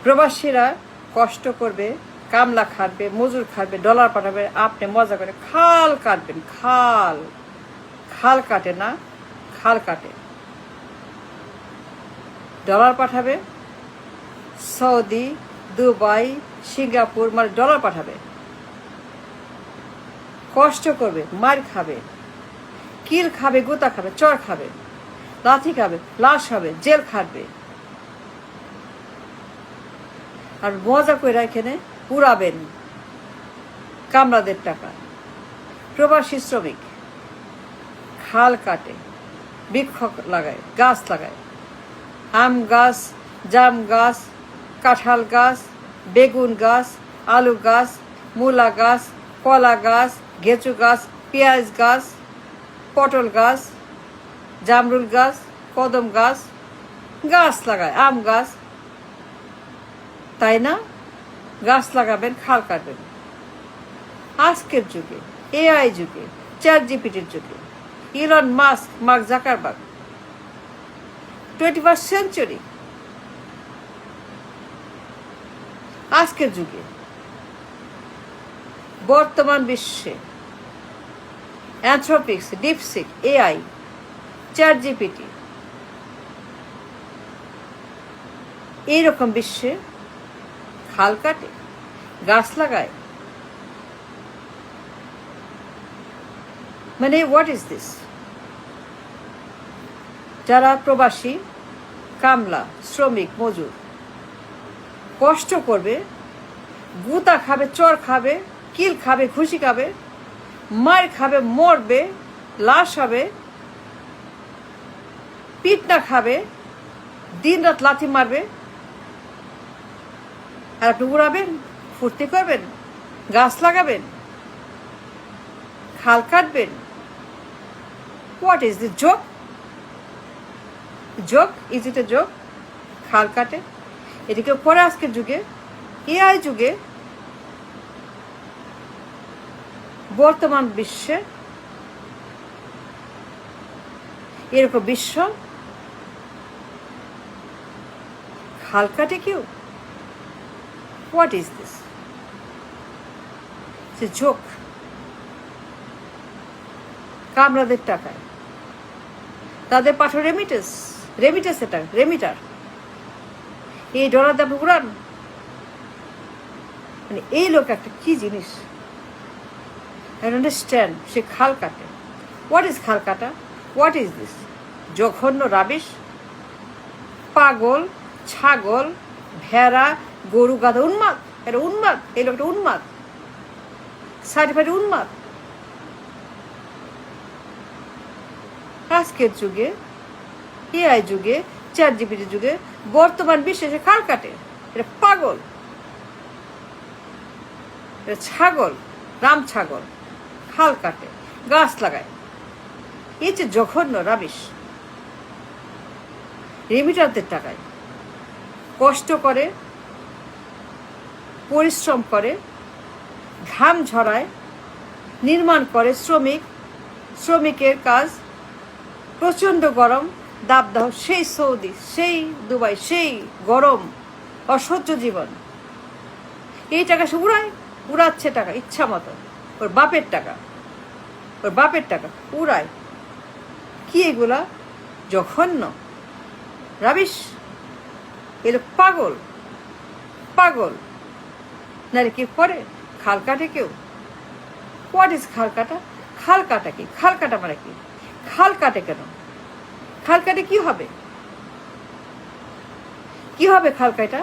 প্রবাসীরা কষ্ট করবে, কামলা খাটবে, মজুর খাটবে, ডলার পাঠাবে, আপনি মজা করে খাল কাটবেন। খাল খাল কাটে না, খাল কাটে। ডলার পাঠাবে, সৌদি, দুবাই, সিঙ্গাপুর, মানে ডলার পাঠাবে। কষ্ট করবে, মার খাবে, কিল খাবে, গোতা খাবে, চর খাবে, লাথি খাবে, লাশ হবে, জেল খাটবে। আর মজা করে এখানে উড়াবেন কামলাদের টাকা। প্রবাসী শ্রমিক খাল কাটে, বৃক্ষ লাগায়, গাছ লাগায়, আম গাছ, জাম গাছ, কাঁঠাল গাছ, বেগুন গাছ, আলু গাছ, মূলা গাছ, কলা গাছ, ঘেঁচু গাছ, পেঁয়াজ গাছ, পটল গাছ, জামরুল গাছ, কদম গাছ, গাছ লাগায়, আম গাছ। তাই না? গাছ লাগাবেন, খাল কাটবেন। আজকের যুগে, এআই যুগে, চ্যাটজিপিটির যুগে, Elon Musk, mark Zuckerberg, 21st century, আজকের যুগে বর্তমান বিশ্বে অ্যানথ্রোপিক্স, ডিপসিক, এআই, চ্যাটজিপিটি, এইরকম বিশ্বে খাল কাটে, গাছ লাগায়। মানে হোয়াট ইজ দিস? যারা প্রবাসী, কামলা, শ্রমিক, মজুর কষ্ট করবে, গুতা খাবে, চর খাবে, কিল খাবে, ঘুষি খাবে, মার খাবে, মরবে, লাশ হবে, পিটনা খাবে, দিন রাত লাথি মারবে, আর আপনি উড়াবেন, ফুর্তি করবেন, গাছ লাগাবেন, খাল কাটবেন। What is this? Joke? Joke? Is it a joke? খাল কাটে? এটা কেউ করে আজকের যুগে, এআই যুগে, বর্তমান বিশ্বে? এরকম বিশ্ব খাল কাটে কেউ? What is this? জোক। কামলাদের টাকায় তাদের পাঠানো রেমিটেন্স, রেমিটেন্সের টাকা, রেমিটার, এই ডলার দাম উড়ান। মানে এই লোক একটা কি জিনিস, আই আন্ডারস্ট্যান্ড। সে খাল কাটে। হোয়াট ইজ খাল কাটা? What is this? জঘন্য রাবিশ। পাগল, ছাগল, ভেড়া, গরু, গাধা উন্মাদ। এটা উন্মাদ, এই লোকটা উন্মাদ, সার্টিফাইড উন্মাদ। আজকের যুগে, এআই যুগে, চ্যাটজিপিটি যুগে, বর্তমান বিশ্বে সে খাল কাটে। এটা পাগল, এটা ছাগল, রাম ছাগল, খাল কাটে, গাছ লাগায়। এই যে জঘন্য রাবিশ। রেমিটারদের টাকায় কষ্ট করে, পরিশ্রম করে, ঘাম ঝরায়, নির্মাণ করে, শ্রমিকের কাজ, প্রচণ্ড গরম, দাবদাহ, সেই সৌদি, সেই দুবাই, সেই গরম, অসহ্য জীবন। এই টাকা সে উড়াচ্ছে টাকা ইচ্ছা মতো। ওর বাপের টাকা, ওর বাপের টাকা উড়ায়। কি এগুলা? জঘন্য, রাবিশ। এলো পাগল, পাগল। নারে কেউ করে? খাল কাটে কেউ? হোয়াট ইজ খাল কাটা? খাল কাটা কি? খাল কাটা মানে কি? খাল কাটে কেন? খাল কাটে কি হবে? কি হবে খাল কাটা?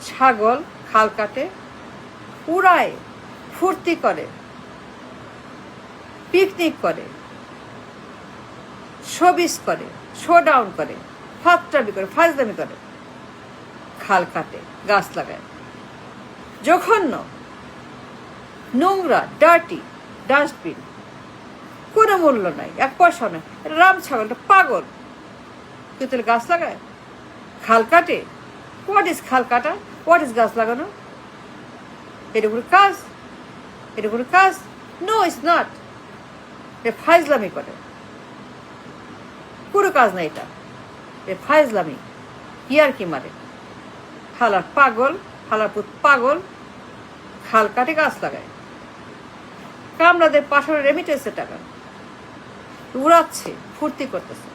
ছাগল খাল কাটে, উড়ায়, ফুর্তি করে, পিকনিক করে, শোবিস করে, শোডাউন করে, ফাত্রামি করে, ফাজলামি করে, খাল কাটে, গাছ লাগায়। জঘন্য, নোংরা, ডার্টি, ডাস্টবিন, কোনো মূল্য নাই, এক পয়সা নাই। রাম ছাগলটা পাগল, কিন্তু গাছ লাগায়, খাল কাটে। হোয়াট ইজ খাল কাটা? হোয়াট ইজ গাছ লাগানো? এটা কোনো কাজ? এটা কোনো কাজ? No, it's not. এটা ফাইজলামি করে, কোনো কাজ না এটা, এটা ফাইজলামি। ইয়ারকি মারে। হালার পাগল, হালার পুত পাগল, খাল কাটে গাছ লাগায়, কামলাদের পাশে রেমিটেন্সের টাকা উড়াচ্ছে, ফুর্তি করতেছে।